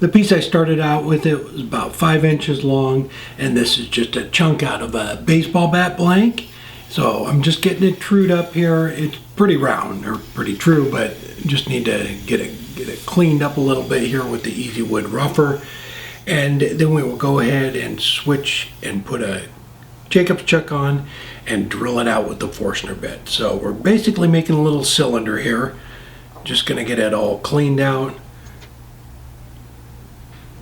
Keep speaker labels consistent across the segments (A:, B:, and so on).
A: The piece I started out with, it was about 5 inches long, and this is just a chunk out of a baseball bat blank. So I'm just getting it trued up here. It's pretty round, or pretty true, but just need to get it cleaned up a little bit here with the Easy Wood rougher. And then we will go ahead and switch and put a Jacob's chuck on and drill it out with the Forstner bit. So we're basically making a little cylinder here. Just gonna get it all cleaned out.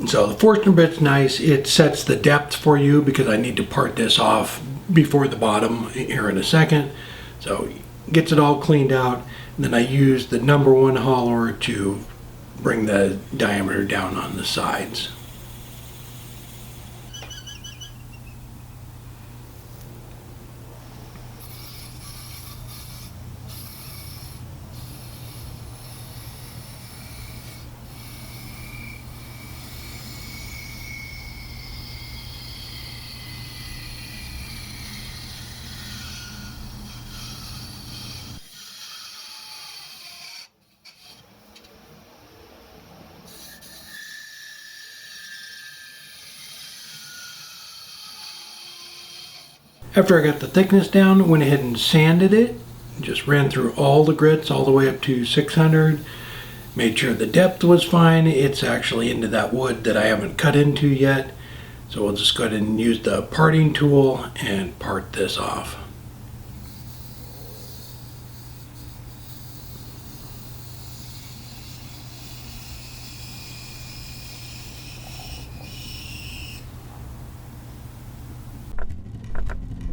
A: So the Forstner bit's nice. It sets the depth for you because I need to part this off before the bottom here in a second. So gets it all cleaned out. And then I use the #1 hauler to bring the diameter down on the sides. After I got the thickness down, went ahead and sanded it. Just ran through all the grits all the way up to 600. Made sure the depth was fine. It's actually into that wood that I haven't cut into yet. So we'll just go ahead and use the parting tool and part this off.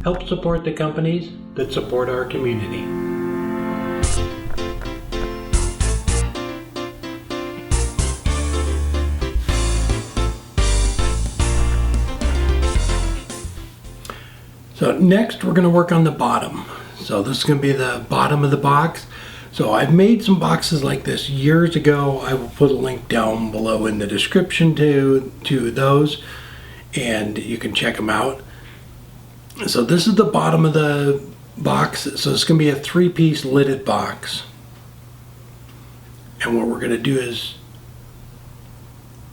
A: Help support the companies that support our community. So next we're going to work on the bottom. So this is going to be the bottom of the box. So I've made some boxes like this years ago. I will put a link down below in the description to those, and you can check them out. So this is the bottom of the box. So it's going to be a 3-piece lidded box. And what we're going to do is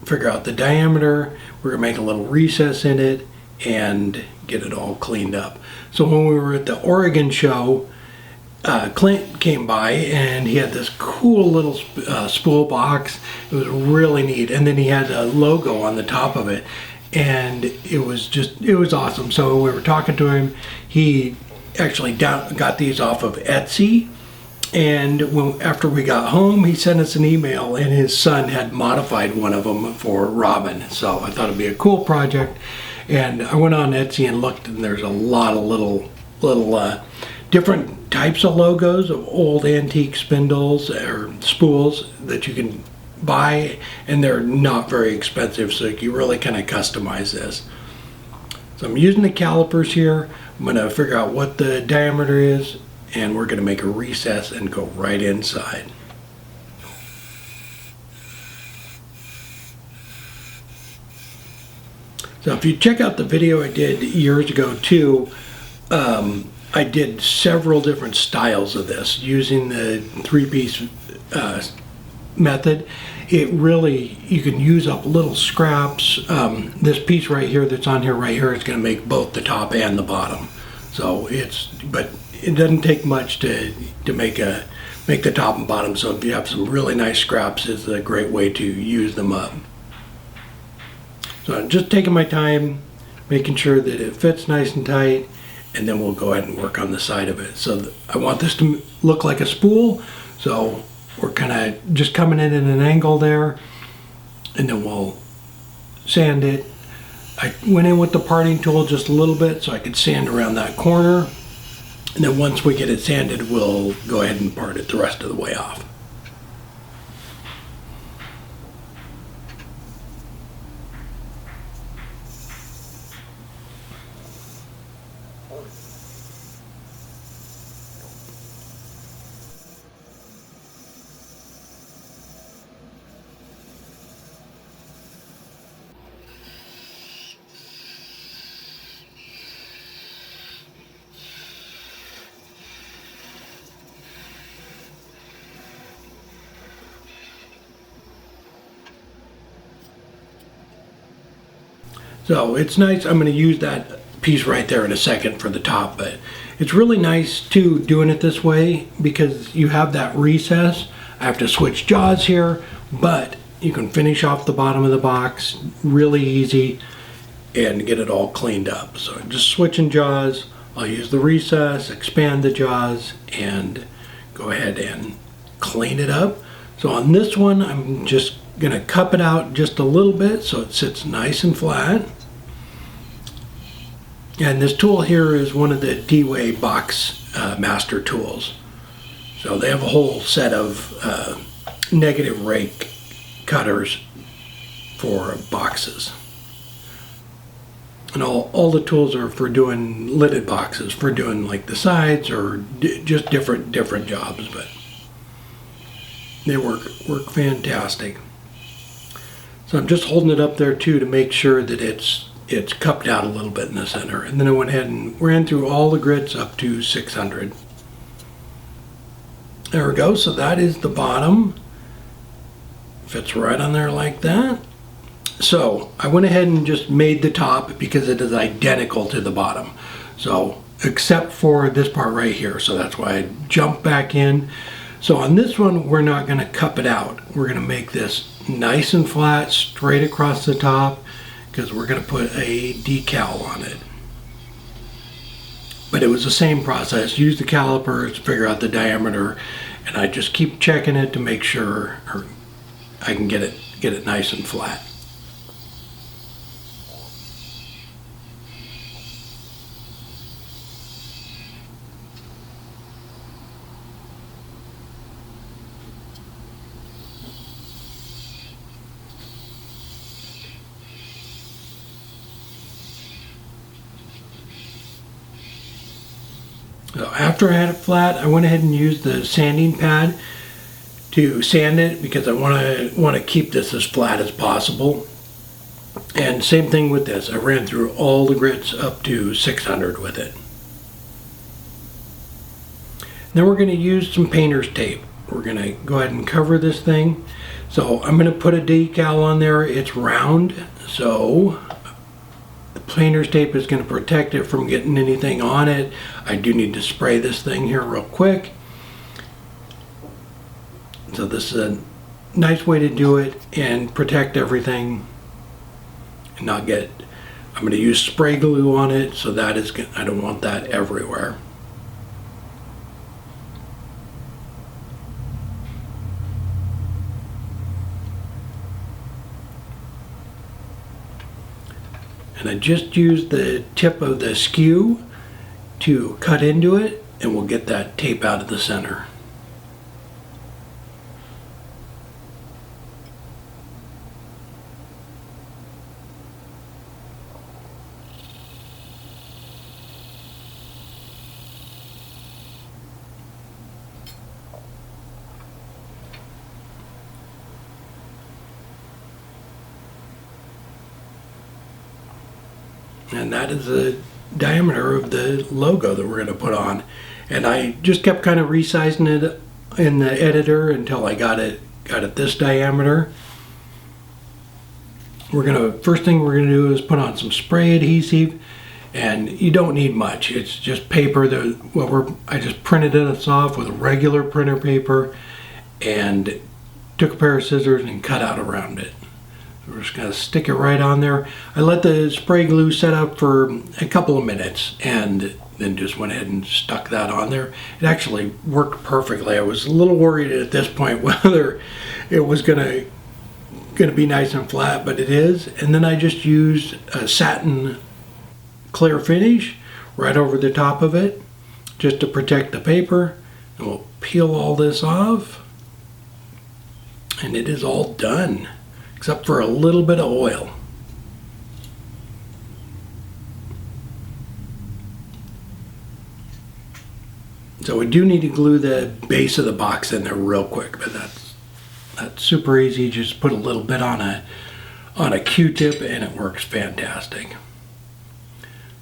A: figure out the diameter. We're going to make a little recess in it and get it all cleaned up. So when we were at the Oregon show, Clint came by and he had this cool little spool box. It was really neat. And then he had a logo on the top of it. And it was awesome. So we were talking to him. He actually got these off of Etsy. And after we got home, he sent us an email, and his son had modified one of them for Robin. So I thought it'd be a cool project. And I went on Etsy and looked, and there's a lot of little different types of logos of old antique spindles or spools that you can buy, and they're not very expensive, so you really kind of customize this. So I'm using the calipers here. I'm going to figure out what the diameter is, and we're going to make a recess and go right inside. So if you check out the video I did years ago too, I did several different styles of this using the 3-piece method. It really, you can use up little scraps. This piece right here that's on here right here is going to make both the top and the bottom. So but it doesn't take much to make the top and bottom. So if you have some really nice scraps, it's a great way to use them up. So I'm just taking my time, making sure that it fits nice and tight, and then we'll go ahead and work on the side of it. So I want this to look like a spool. So we're kind of just coming in at an angle there, and then we'll sand it. I went in with the parting tool just a little bit so I could sand around that corner, and then once we get it sanded, we'll go ahead and part it the rest of the way off. So it's nice. I'm going to use that piece right there in a second for the top, but it's really nice too doing it this way because you have that recess. I have to switch jaws here, but you can finish off the bottom of the box really easy and get it all cleaned up. So just switching jaws, I'll use the recess, expand the jaws, and go ahead and clean it up. So on this one, I'm just gonna cup it out just a little bit so it sits nice and flat. And this tool here is one of the D-Way box master tools. So they have a whole set of negative rake cutters for boxes. And all the tools are for doing lidded boxes, for doing like the sides or just different jobs, but they work fantastic. So I'm just holding it up there too to make sure that it's cupped out a little bit in the center. And then I went ahead and ran through all the grits up to 600. There we go. So that is the bottom. Fits right on there like that. So I went ahead and just made the top because it is identical to the bottom. So except for this part right here. So that's why I jumped back in. So on this one, we're not going to cup it out. We're going to make this nice and flat straight across the top because we're going to put a decal on it. But it was the same process. Use the calipers to figure out the diameter, and I just keep checking it to make sure I can get it nice and flat. So after I had it flat, I went ahead and used the sanding pad to sand it because I want to keep this as flat as possible. And same thing with this. I ran through all the grits up to 600 with it. Then we're going to use some painter's tape. We're going to go ahead and cover this thing. So I'm going to put a decal on there. It's round, so the painter's tape is going to protect it from getting anything on it. I do need to spray this thing here real quick. So this is a nice way to do it and protect everything and not get, I'm going to use spray glue on it, so that is, I don't want that everywhere. And I just used the tip of the skew to cut into it, and we'll get that tape out of the center. And that is the diameter of the logo that we're going to put on. And I just kept kind of resizing it in the editor until I got it this diameter. First thing we're gonna do is put on some spray adhesive, and you don't need much. It's just paper I just printed this off with a regular printer paper and took a pair of scissors and cut out around it. We're just gonna stick it right on there. I let the spray glue set up for a couple of minutes and then just went ahead and stuck that on there. It actually worked perfectly. I was a little worried at this point whether it was gonna be nice and flat, but it is. And then I just used a satin clear finish right over the top of it just to protect the paper. And we'll peel all this off, and it is all done except for a little bit of oil. So we do need to glue the base of the box in there real quick, but that's super easy. Just put a little bit on a Q-tip and it works fantastic.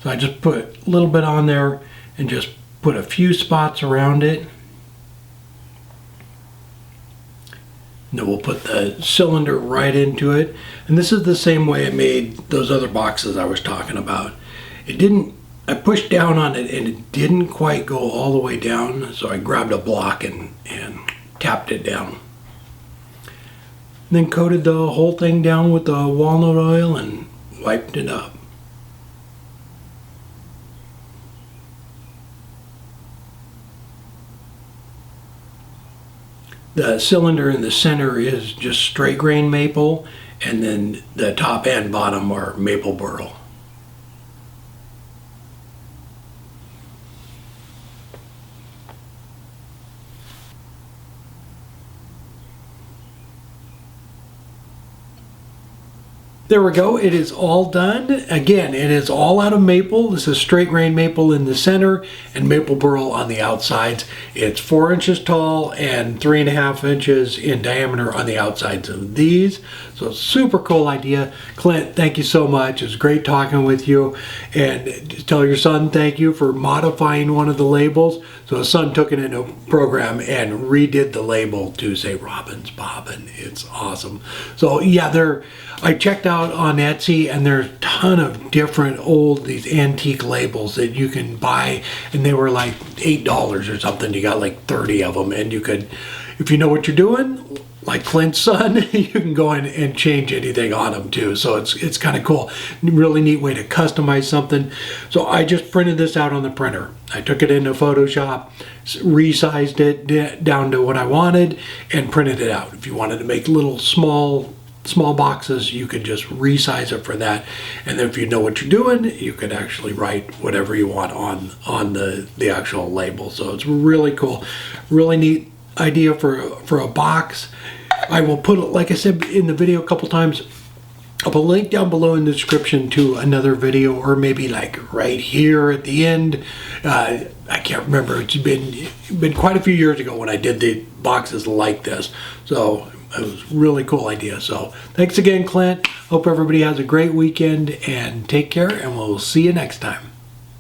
A: So I just put a little bit on there and just put a few spots around it. And then we'll put the cylinder right into it. And this is the same way I made those other boxes I was talking about. I pushed down on it and it didn't quite go all the way down, so I grabbed a block and tapped it down. Then coated the whole thing down with the walnut oil and wiped it up. The cylinder in the center is just straight grain maple, and then the top and bottom are maple burl. There we go, it is all done. Again, it is all out of maple. This is straight grain maple in the center and maple burl on the outsides. It's 4 inches tall and 3.5 inches in diameter on the outsides of these. So super cool idea. Clint, thank you so much. It was great talking with you. And tell your son thank you for modifying one of the labels. So his son took it into a program and redid the label to say Robin's Bobbin. It's awesome. So yeah, I checked out on Etsy, and there's a ton of different these antique labels that you can buy, and they were like $8 or something. You got like 30 of them, and you could, if you know what you're doing, like Clint's son, you can go in and change anything on them too. So it's kind of cool. Really neat way to customize something. So I just printed this out on the printer. I took it into Photoshop, resized it down to what I wanted, and printed it out. If you wanted to make little small boxes, you could just resize it for that. And then if you know what you're doing, you could actually write whatever you want on the actual label. So it's really cool. Really neat idea for a box. I will put, like I said in the video a couple times, I'll put a link down below in the description to another video, or maybe like right here at the end. I can't remember. It's been quite a few years ago when I did the boxes like this. So it was a really cool idea. So thanks again, Clint. Hope everybody has a great weekend, and take care, and we'll see you next time.